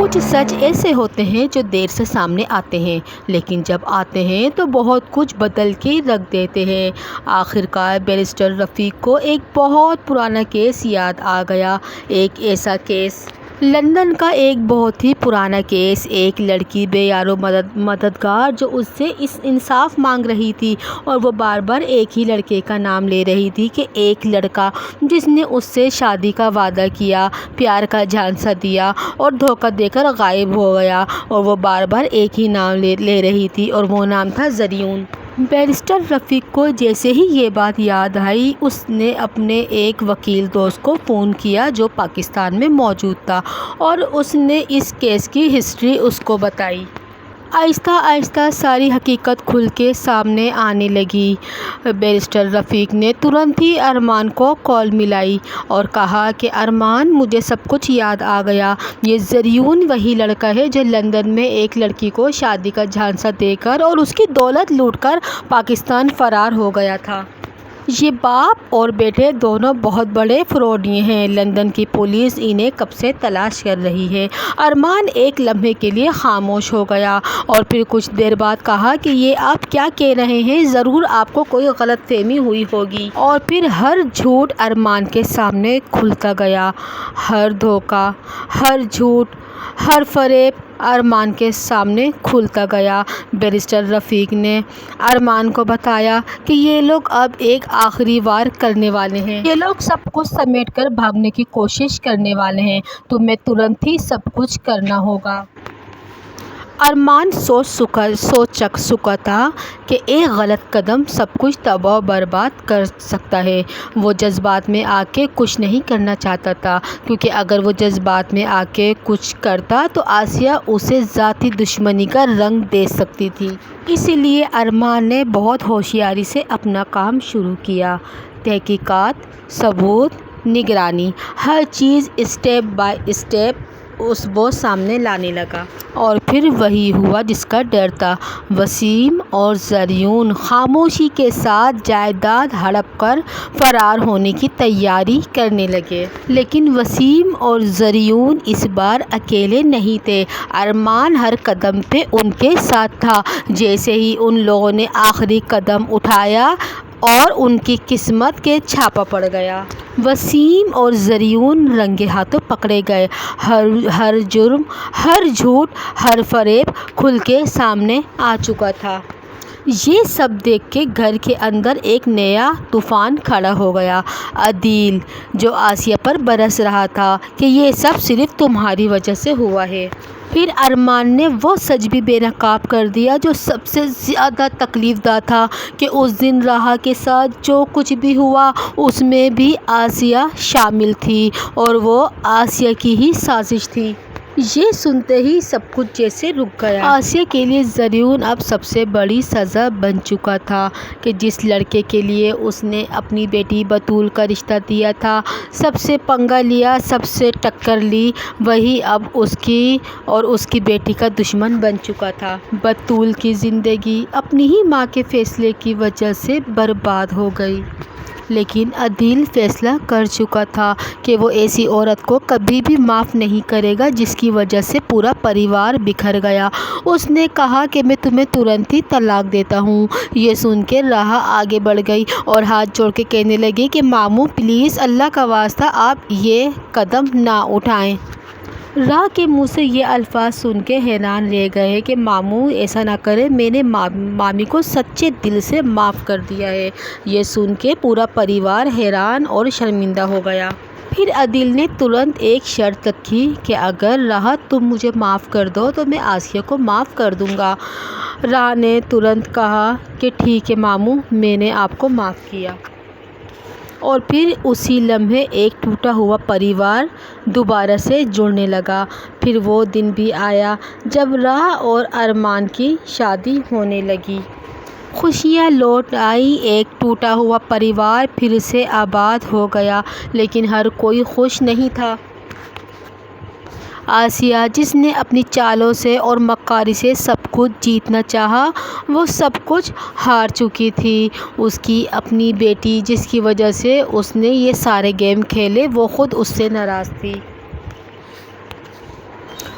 کچھ سچ ایسے ہوتے ہیں جو دیر سے سامنے آتے ہیں، لیکن جب آتے ہیں تو بہت کچھ بدل کے رکھ دیتے ہیں۔ آخرکار بیرسٹر رفیق کو ایک بہت پرانا کیس یاد آ گیا۔ ایک ایسا کیس، لندن کا ایک بہت ہی پرانا کیس۔ ایک لڑکی بے یار و مددگار جو اس سے انصاف مانگ رہی تھی، اور وہ بار بار ایک ہی لڑکے کا نام لے رہی تھی کہ ایک لڑکا جس نے اس سے شادی کا وعدہ کیا، پیار کا جھانسا دیا اور دھوکہ دے کر غائب ہو گیا، اور وہ بار بار ایک ہی نام لے رہی تھی اور وہ نام تھا زریون۔ بیرسٹر رفیق کو جیسے ہی یہ بات یاد آئی، اس نے اپنے ایک وکیل دوست کو فون کیا جو پاکستان میں موجود تھا، اور اس نے اس کیس کی ہسٹری اس کو بتائی۔ آہستہ آہستہ ساری حقیقت کھل کے سامنے آنے لگی۔ بیرسٹر رفیق نے ترنت ہی ارمان کو کال ملائی اور کہا کہ ارمان، مجھے سب کچھ یاد آ گیا۔ یہ زریون وہی لڑکا ہے جو لندن میں ایک لڑکی کو شادی کا جھانسا دے کر اور اس کی دولت لوٹ کر پاکستان فرار ہو گیا تھا۔ یہ باپ اور بیٹے دونوں بہت بڑے فراڈی ہیں۔ لندن کی پولیس انہیں کب سے تلاش کر رہی ہے۔ ارمان ایک لمحے کے لیے خاموش ہو گیا اور پھر کچھ دیر بعد کہا کہ یہ آپ کیا کہہ رہے ہیں؟ ضرور آپ کو کوئی غلط فہمی ہوئی ہوگی۔ اور پھر ہر جھوٹ ارمان کے سامنے کھلتا گیا۔ ہر دھوکہ، ہر جھوٹ، ہر فریب ارمان کے سامنے کھلتا گیا۔ بیرسٹر رفیق نے ارمان کو بتایا کہ یہ لوگ اب ایک آخری وار کرنے والے ہیں۔ یہ لوگ سب کچھ سمیٹ کر بھاگنے کی کوشش کرنے والے ہیں۔ تمہیں ترنت ہی سب کچھ کرنا ہوگا۔ ارمان سوچ چکا تھا کہ ایک غلط قدم سب کچھ تباہ و برباد کر سکتا ہے۔ وہ جذبات میں آ کے کچھ نہیں کرنا چاہتا تھا، کیونکہ اگر وہ جذبات میں آ کے کچھ کرتا تو آسیہ اسے ذاتی دشمنی کا رنگ دے سکتی تھی۔ اسی لیے ارمان نے بہت ہوشیاری سے اپنا کام شروع کیا۔ تحقیقات، ثبوت، نگرانی، ہر چیز اسٹیپ بائی اسٹیپ وہ سامنے لانے لگا۔ اور پھر وہی ہوا جس کا ڈر تھا۔ وسیم اور زریون خاموشی کے ساتھ جائیداد ہڑپ کر فرار ہونے کی تیاری کرنے لگے۔ لیکن وسیم اور زریون اس بار اکیلے نہیں تھے۔ ارمان ہر قدم پہ ان کے ساتھ تھا۔ جیسے ہی ان لوگوں نے آخری قدم اٹھایا اور ان کی قسمت کے چھاپا پڑ گیا۔ وسیم اور زریون رنگے ہاتھوں پکڑے گئے۔ ہر جرم، ہر جھوٹ، ہر فریب کھل کے سامنے آ چکا تھا۔ یہ سب دیکھ کے گھر کے اندر ایک نیا طوفان کھڑا ہو گیا۔ عدیل، جو آسیہ پر برس رہا تھا کہ یہ سب صرف تمہاری وجہ سے ہوا ہے۔ پھر ارمان نے وہ سچ بھی بے نقاب کر دیا جو سب سے زیادہ تکلیف دہ تھا، کہ اس دن راحہ کے ساتھ جو کچھ بھی ہوا اس میں بھی آسیہ شامل تھی، اور وہ آسیہ کی ہی سازش تھی۔ یہ سنتے ہی سب کچھ جیسے رک گیا۔ آسیہ کے لیے زریون اب سب سے بڑی سزا بن چکا تھا، کہ جس لڑکے کے لیے اس نے اپنی بیٹی بطول کا رشتہ دیا تھا، سب سے پنگا لیا، سب سے ٹکر لی، وہی اب اس کی اور اس کی بیٹی کا دشمن بن چکا تھا۔ بطول کی زندگی اپنی ہی ماں کے فیصلے کی وجہ سے برباد ہو گئی۔ لیکن عدیل فیصلہ کر چکا تھا کہ وہ ایسی عورت کو کبھی بھی معاف نہیں کرے گا جس کی وجہ سے پورا پریوار بکھر گیا۔ اس نے کہا کہ میں تمہیں ترنت ہی طلاق دیتا ہوں۔ یہ سن کے راحہ آگے بڑھ گئی اور ہاتھ جوڑ کے کہنے لگی کہ ماموں پلیز، اللہ کا واسطہ آپ یہ قدم نہ اٹھائیں۔ راحہ کے منہ سے یہ الفاظ سن کے حیران رہ گئے کہ ماموں ایسا نہ کریں، میں نے مامی کو سچے دل سے معاف کر دیا ہے۔ یہ سن کے پورا پریوار حیران اور شرمندہ ہو گیا۔ پھر عدیل نے ترنت ایک شرط رکھی کہ اگر راحہ تم مجھے معاف کر دو تو میں آسیہ کو معاف کر دوں گا۔ راحہ نے ترنت کہا کہ ٹھیک ہے ماموں، میں نے آپ کو معاف کیا۔ اور پھر اسی لمحے ایک ٹوٹا ہوا پریوار دوبارہ سے جڑنے لگا۔ پھر وہ دن بھی آیا جب راحہ اور ارمان کی شادی ہونے لگی۔ خوشیاں لوٹ آئیں، ایک ٹوٹا ہوا پریوار پھر سے آباد ہو گیا، لیکن ہر کوئی خوش نہیں تھا۔ آسیہ، جس نے اپنی چالوں سے اور مکاری سے سب کچھ جیتنا چاہا، وہ سب کچھ ہار چکی تھی۔ اس کی اپنی بیٹی، جس کی وجہ سے اس نے یہ سارے گیم کھیلے، وہ خود اس سے ناراض تھی۔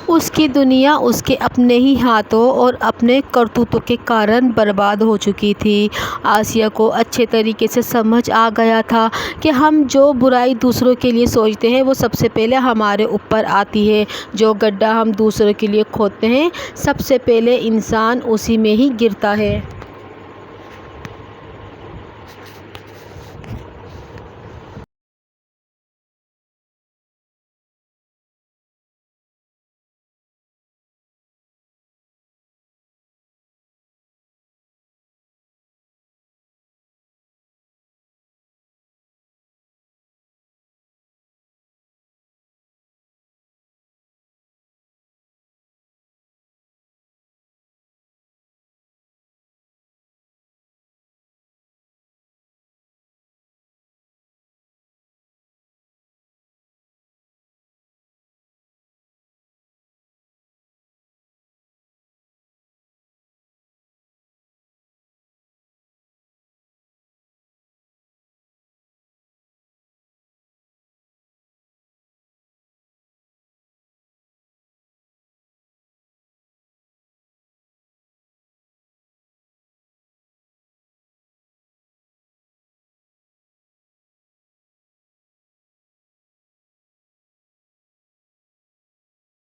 اس کی دنیا اس کے اپنے ہی ہاتھوں اور اپنے کرتوتوں کے کارن برباد ہو چکی تھی۔ آسیہ کو اچھے طریقے سے سمجھ آ گیا تھا کہ ہم جو برائی دوسروں کے لیے سوچتے ہیں وہ سب سے پہلے ہمارے اوپر آتی ہے۔ جو گڈھا ہم دوسروں کے لیے کھودتے ہیں سب سے پہلے انسان اسی میں ہی گرتا ہے۔